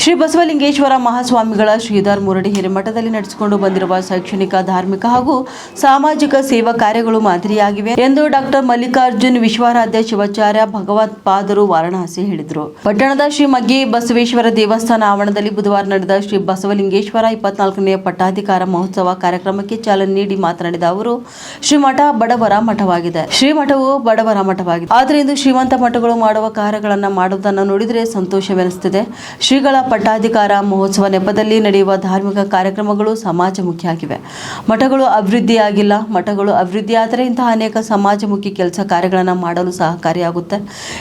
ಶ್ರೀ ಬಸವಲಿಂಗೇಶ್ವರ ಮಹಾಸ್ವಾಮಿಗಳ ಶ್ರೀಧರ್ ಮುರಡಿ ಹಿರೇಮಠದಲ್ಲಿ ನಡೆಸಿಕೊಂಡು ಬಂದಿರುವ ಶೈಕ್ಷಣಿಕ, ಧಾರ್ಮಿಕ ಹಾಗೂ ಸಾಮಾಜಿಕ ಸೇವಾ ಕಾರ್ಯಗಳು ಮಾದರಿಯಾಗಿವೆ ಎಂದು ಡಾಕ್ಟರ್ ಮಲ್ಲಿಕಾರ್ಜುನ್ ವಿಶ್ವಾರಾಧ್ಯ ಶಿವಾಚಾರ್ಯ ಭಗವತ್ಪಾದರು ವಾರಣಾಸಿ ಹೇಳಿದರು. ಪಟ್ಟಣದ ಶ್ರೀ ಮಗ್ಗಿ ಬಸವೇಶ್ವರ ದೇವಸ್ಥಾನ ಆವರಣದಲ್ಲಿ ಬುಧವಾರ ನಡೆದ ಶ್ರೀ ಬಸವಲಿಂಗೇಶ್ವರ 24ನೇ ಪಟ್ಟಾಧಿಕಾರ ಮಹೋತ್ಸವ ಕಾರ್ಯಕ್ರಮಕ್ಕೆ ಚಾಲನೆ ನೀಡಿ ಮಾತನಾಡಿದ ಅವರು, ಶ್ರೀಮಠ ಬಡವರ ಮಠವಾಗಿದೆ. ಶ್ರೀಮಠವು ಬಡವರ ಮಠವಾಗಿದೆ. ಆದರೆ ಇಂದು ಶ್ರೀಮಂತ ಮಠಗಳು ಮಾಡುವ ಕಾರ್ಯಗಳನ್ನು ಮಾಡುವುದನ್ನು ನೋಡಿದರೆ ಸಂತೋಷವೆನಿಸುತ್ತದೆ. ಶ್ರೀಗಳ ಪಟ್ಟಾಧಿಕಾರ ಮಹೋತ್ಸವ ನೆಪದಲ್ಲಿ ನಡೆಯುವ ಧಾರ್ಮಿಕ ಕಾರ್ಯಕ್ರಮಗಳು ಸಮಾಜಮುಖಿ ಆಗಿವೆ. ಮಠಗಳು ಅಭಿವೃದ್ಧಿಯಾಗಿಲ್ಲ. ಮಠಗಳು ಅಭಿವೃದ್ಧಿಯಾದರೆ ಇಂತಹ ಅನೇಕ ಸಮಾಜಮುಖಿ ಕೆಲಸ ಕಾರ್ಯಗಳನ್ನು ಮಾಡಲು ಸಹಕಾರಿಯಾಗುತ್ತೆ.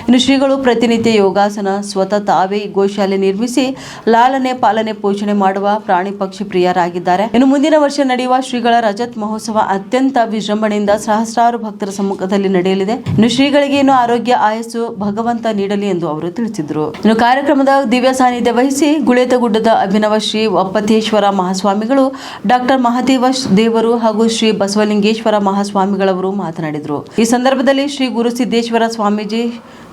ಇನ್ನು ಶ್ರೀಗಳು ಪ್ರತಿನಿತ್ಯ ಯೋಗಾಸನ, ಸ್ವತಃ ತಾವೇ ಗೋಶಾಲೆ ನಿರ್ಮಿಸಿ ಲಾಲನೆ, ಪಾಲನೆ, ಪೋಷಣೆ ಮಾಡುವ ಪ್ರಾಣಿ ಪಕ್ಷಿ ಪ್ರಿಯರಾಗಿದ್ದಾರೆ. ಇನ್ನು ಮುಂದಿನ ವರ್ಷ ನಡೆಯುವ ಶ್ರೀಗಳ ರಜತ್ ಮಹೋತ್ಸವ ಅತ್ಯಂತ ವಿಜೃಂಭಣೆಯಿಂದ ಸಹಸ್ರಾರು ಭಕ್ತರ ಸಮ್ಮುಖದಲ್ಲಿ ನಡೆಯಲಿದೆ. ಇನ್ನು ಶ್ರೀಗಳಿಗೆ ಇನ್ನು ಆರೋಗ್ಯ, ಆಯಸ್ಸು ಭಗವಂತ ನೀಡಲಿ ಎಂದು ಅವರು ತಿಳಿಸಿದರು. ಇನ್ನು ಕಾರ್ಯಕ್ರಮದ ದಿವ್ಯ ಸಾನ್ನಿಧ್ಯ ವಹಿಸಿ ಗುಳೇತಗುಡ್ಡದ ಅಭಿನವ ಶ್ರೀ ಒಪ್ಪತೇಶ್ವರ ಮಹಾಸ್ವಾಮಿಗಳು, ಡಾಕ್ಟರ್ ಮಹಾದೇವ ದೇವರು ಹಾಗೂ ಶ್ರೀ ಬಸವಲಿಂಗೇಶ್ವರ ಮಹಾಸ್ವಾಮಿಗಳವರು ಮಾತನಾಡಿದರು. ಈ ಸಂದರ್ಭದಲ್ಲಿ ಶ್ರೀ ಗುರು ಸಿದ್ದೇಶ್ವರ ಸ್ವಾಮೀಜಿ,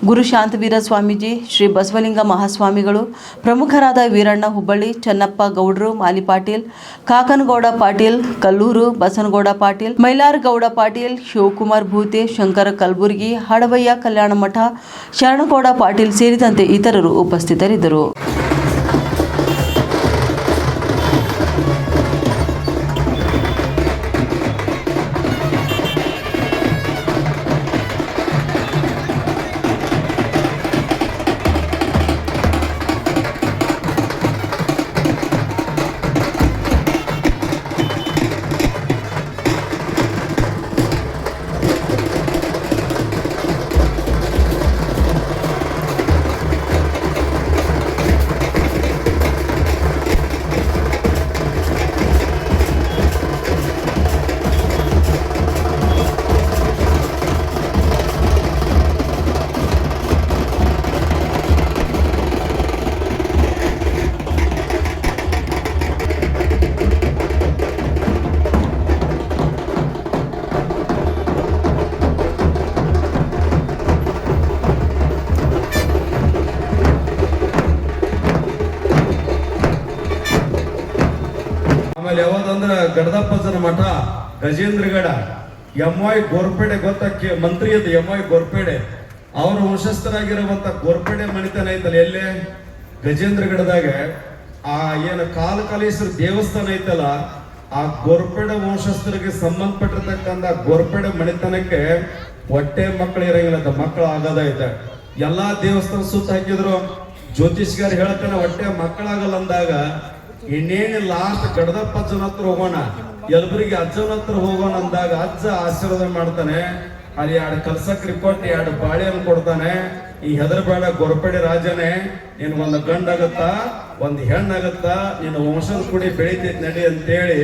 ಗುರು ಶಾಂತವೀರ ಸ್ವಾಮೀಜಿ, ಶ್ರೀ ಬಸವಲಿಂಗ ಮಹಾಸ್ವಾಮಿಗಳು, ಪ್ರಮುಖರಾದ ವೀರಣ್ಣ ಹುಬ್ಬಳ್ಳಿ, ಚನ್ನಪ್ಪ ಗೌಡ್ರು, ಮಾಲಿ ಪಾಟೀಲ್, ಕಾಕನಗೌಡ ಪಾಟೀಲ್, ಕಲ್ಲೂರು ಬಸನಗೌಡ ಪಾಟೀಲ್, ಮೈಲಾರಗೌಡ ಪಾಟೀಲ್, ಶಿವಕುಮಾರ್ ಭೂತೆ, ಶಂಕರ ಕಲಬುರ್ಗಿ, ಹಡವಯ್ಯ ಕಲ್ಯಾಣ ಮಠ, ಶರಣಗೌಡ ಪಾಟೀಲ್ ಸೇರಿದಂತೆ ಇತರರು ಉಪಸ್ಥಿತರಿದ್ದರು. ಆಮೇಲೆ ಯಾವ್ದಂದ್ರ ಗಡದಪ್ಪಜನ ಮಠ, ಗಜೇಂದ್ರಗಡ, ಎಂ.ವೈ. ಗೋರ್ಪೇಡೆ ಗೊತ್ತ ಮಂತ್ರಿ ಅದು ಎಂ.ವೈ. ಗೋರ್ಪೇಡೆ, ಅವ್ರ ವಂಶಸ್ಥರಾಗಿರುವಂತ ಗೋರ್ಪೇಡೆ ಮಣಿತನ ಐತಲ್ಲ ಎಲ್ಲೇ ಗಜೇಂದ್ರಗಡದಾಗ ಆ ಏನು ಕಾಲಕಾಲೇಶ್ವರ ದೇವಸ್ಥಾನ ಐತಲ್ಲ, ಆ ಗೋರ್ಪೇಡೆ ವಂಶಸ್ಥರಿಗೆ ಸಂಬಂಧಪಟ್ಟಿರ್ತಕ್ಕಂಥ ಗೋರ್ಪೇಡೆ ಮಣಿತನಕ್ಕೆ ಹೊಟ್ಟೆ ಮಕ್ಕಳು ಇರಂಗಿಲ್ಲ, ಮಕ್ಕಳು ಆಗೋದೈತೆ. ಎಲ್ಲಾ ದೇವಸ್ಥಾನ ಸುತ್ತ ಹಾಕಿದ್ರು. ಜ್ಯೋತಿಷ್ಗಾರ ಹೇಳ್ತಾನೆ ಹೊಟ್ಟೆ ಮಕ್ಕಳಾಗಲ್ಲ ಅಂದಾಗ ಇನ್ನೇನು ಲಾಸ್ಟ್ ಗಡದಪ್ಪ ಅಜ್ಜನ ಹತ್ರ ಹೋಗೋಣ, ಯಲಬುರ್ಗಿ ಅಜ್ಜನ ಹತ್ರ ಹೋಗೋಣ ಅಂದಾಗ ಅಜ್ಜ ಆಶೀರ್ವಾದ ಮಾಡ್ತಾನೆ. ಅಲ್ಲಿ 2 ಕಲ್ಸಕ್ರಿ ಕೊಟ್ಟು 2 ಬಾಳೆಯನ್ನು ಕೊಡ್ತಾನೆ. ಈ ಹೆದರಬೇಡ ಗೋರ್ಪೇಡೆ ರಾಜನೇ, ನೀನ್ ಒಂದು ಗಂಡಾಗತ್ತಾ ಒಂದು ಹೆಣ್ಣಾಗತ್ತಾ, ನಿನ್ನ ವಂಶದ ಕೂಡಿ ಬೆಳಿತೈತಿ ನಡಿ ಅಂತೇಳಿ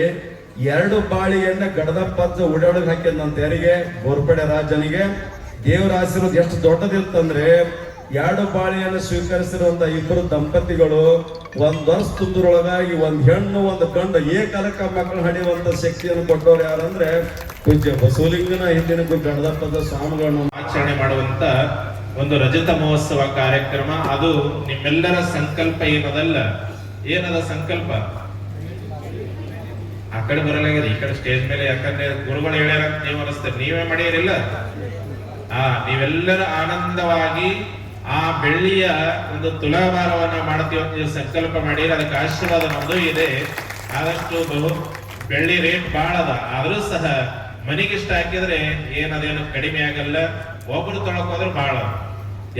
2 ಬಾಳೆಯನ್ನ ಗಡದಪ್ಪ ಅಜ್ಜ ಉಡಾಡಕ್ ಹಾಕಿದ್ನಂತ. ಯಾರಿಗೆ? ಗೋರ್ಪೇಡೆ ರಾಜನಿಗೆ. ದೇವರ ಆಶೀರ್ವಾದ ಎಷ್ಟು ದೊಡ್ಡದಿರ್ತಂದ್ರೆ 2 ಬಾಳೆಯನ್ನು ಸ್ವೀಕರಿಸಿರುವಂತ ಇಬ್ಬರು ದಂಪತಿಗಳು 1 ವರ್ಷ ತುಂಬಿದ್ರೊಳಗಾಗಿ 1 ಹೆಣ್ಣು 1 ಗಂಡು ಏಕಾಲಕ್ಕ ಮಕ್ಕಳು ಹಡಿಯುವಂತ ಶಕ್ತಿಯನ್ನು ಕೊಟ್ಟವ್ರು ಯಾರಂದ್ರೆ ಪೂಜ್ಯ ಬಸವಲಿಂಗನ ಹಿಂದಿನ ಗಣದಪ್ಪದ ಸ್ವಾಮಿಗಳನ್ನು ಆಚರಣೆ ಮಾಡುವಂತ ಒಂದು ರಜತ ಮಹೋತ್ಸವ ಕಾರ್ಯಕ್ರಮ. ಅದು ನಿಮ್ಮೆಲ್ಲರ ಸಂಕಲ್ಪ ಏನದಲ್ಲ. ಏನದ ಸಂಕಲ್ಪ? ಆ ಕಡೆ ಬರಲಾಗಿದೆ, ಈ ಕಡೆ ಸ್ಟೇಜ್ ಮೇಲೆ. ಯಾಕಂದ್ರೆ ಗುರುಗಳು ಹೇಳ್ಯಾರ, ನೀವು ಅನಿಸ್ತೇವೆ, ನೀವೇ ಮಾಡಿಯರಿಲ್ಲ. ನೀವೆಲ್ಲರ ಆನಂದವಾಗಿ ಆ ಬೆಳ್ಳಿಯ ಒಂದು ತುಲಾಭಾರವನ್ನ ಮಾಡ್ತೀವಿ ಅಂತ ಸಂಕಲ್ಪ ಮಾಡಿ ಅದಕ್ಕೆ ಆಶೀರ್ವಾದ ನಮ್ದು ಇದೆ. ಆದಷ್ಟು ಬೆಳ್ಳಿ ರೇಟ್ ಬಾಳ ಅದ, ಆದ್ರೂ ಸಹ ಮನೆಗಿಷ್ಟ ಹಾಕಿದ್ರೆ ಏನದೇನು ಕಡಿಮೆ ಆಗಲ್ಲ. ಒಬ್ರು ತೊಳಕೋದ್ರೆ ಬಾಳ,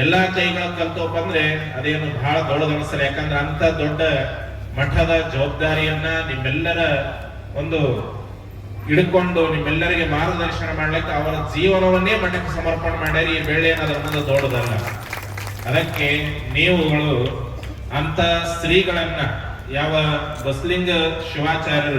ಎಲ್ಲಾ ಕೈಗಳ ಕಲ್ತೋಪ ಅಂದ್ರೆ ಅದೇನು ಬಹಳ ದೊಡ್ಡದ ಅನ್ಸಲ್ಲ. ಯಾಕಂದ್ರೆ ಅಂತ ದೊಡ್ಡ ಮಠದ ಜವಾಬ್ದಾರಿಯನ್ನ ನಿಮ್ಮೆಲ್ಲರ ಒಂದು ಹಿಡ್ಕೊಂಡು ನಿಮ್ಮೆಲ್ಲರಿಗೆ ಮಾರ್ಗದರ್ಶನ ಮಾಡ್ಲಿಕ್ಕೆ ಅವರ ಜೀವನವನ್ನೇ ಮಠಕ್ಕೆ ಸಮರ್ಪಣೆ ಮಾಡ್ಯಾರ. ಈ ಬೆಳ್ಳಿ ಏನಾದ್ರ ಅನ್ನೋದು ದೊಡ್ಡದಲ್ಲ. ಅದಕ್ಕೆ ನೀವುಗಳು ಅಂತ ಸ್ತ್ರೀಗಳನ್ನ ಯಾವ ಬಸಲಿಂಗ ಶಿವಾಚಾರ್ಯರು